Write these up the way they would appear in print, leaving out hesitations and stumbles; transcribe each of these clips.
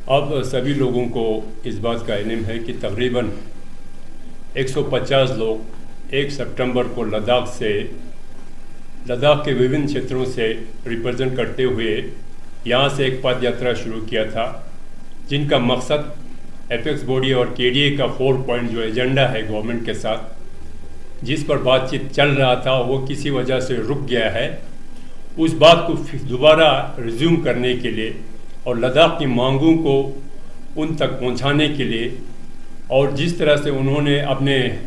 अब सभी लोगों को इस बात का इल्म है कि तकरीबन 150 लोग 1 सितंबर को लद्दाख के विभिन्न क्षेत्रों से रिप्रेजेंट करते हुए यहाँ से एक पद यात्रा शुरू किया था, जिनका मकसद एपेक्स बॉडी और केडीए का 4 पॉइंट जो एजेंडा है गवर्नमेंट के साथ, जिस पर बातचीत चल रहा था वो किसी वजह से रुक गया है, उस बात को दोबारा रिज्यूम करने के लिए और लद्दाख की मांगों को उन तक पहुंचाने के लिए, और जिस तरह से उन्होंने अपने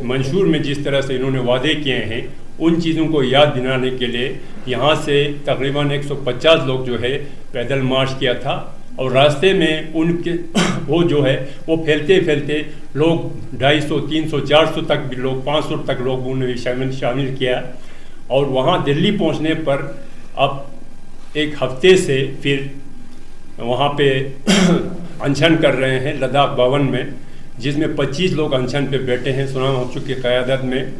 मंशूर में जिस तरह से इन्होंने वादे किए हैं उन चीज़ों को याद दिलाने के लिए यहाँ से तकरीबन 150 लोग जो है पैदल मार्च किया था। और रास्ते में उनके वो जो है वो फैलते फैलते लोग 250, 300, 400 तक भी लोग 500 तक लोग उन्होंने शामिल किया। और वहाँ दिल्ली पहुँचने पर अब एक हफ्ते से फिर वहाँ पे अनशन कर रहे हैं लद्दाख भवन में, जिसमें 25 लोग अनशन पे बैठे हैं सुनाम होचुक की क़यादत में।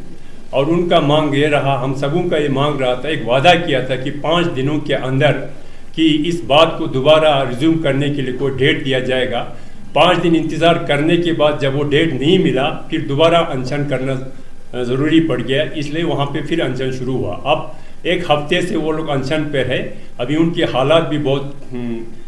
और उनका मांग ये रहा, हम सबों का ये मांग रहा था, एक वादा किया था कि 5 दिनों के अंदर कि इस बात को दोबारा रिज्यूम करने के लिए कोई डेट दिया जाएगा। 5 दिन इंतज़ार करने के बाद जब वो डेट नहीं मिला, फिर दोबारा अनशन करना ज़रूरी पड़ गया, इसलिए वहाँ पे फिर अनशन शुरू हुआ। अब एक हफ्ते से वो लोग अनशन पर है, अभी उनके हालात भी बहुत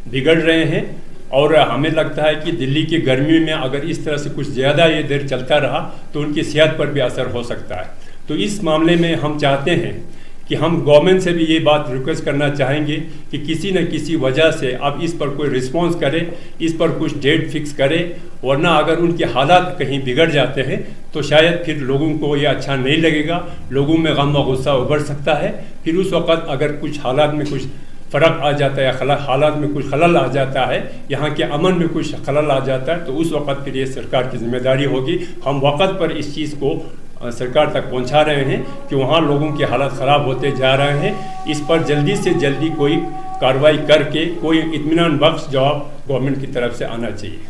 बिगड़ रहे हैं। और हमें लगता है कि दिल्ली की गर्मी में अगर इस तरह से कुछ ज़्यादा ये देर चलता रहा तो उनकी सेहत पर भी असर हो सकता है। तो इस मामले में हम चाहते हैं कि हम गवर्नमेंट से भी ये बात रिक्वेस्ट करना चाहेंगे कि किसी न किसी वजह से अब इस पर कोई रिस्पॉन्स करे, इस पर कुछ डेट फिक्स करे, वरना अगर उनके हालात कहीं बिगड़ जाते हैं तो शायद फिर लोगों को ये अच्छा नहीं लगेगा, लोगों में गम व गुस्सा उभर सकता है। फिर उस वक़्त अगर कुछ हालात में कुछ फ़र्क आ जाता है या हालात में कुछ खलल आ जाता है, यहाँ के अमन में कुछ खलल आ जाता है, तो उस वक़्त फिर ये सरकार की जिम्मेदारी होगी। हम वक़्त पर इस चीज़ को सरकार तक पहुँचा रहे हैं कि वहाँ लोगों के हालात ख़राब होते जा रहे हैं, इस पर जल्दी से जल्दी कोई कार्रवाई करके कोई इत्मीनान बख्श जवाब गवर्नमेंट की तरफ से आना चाहिए।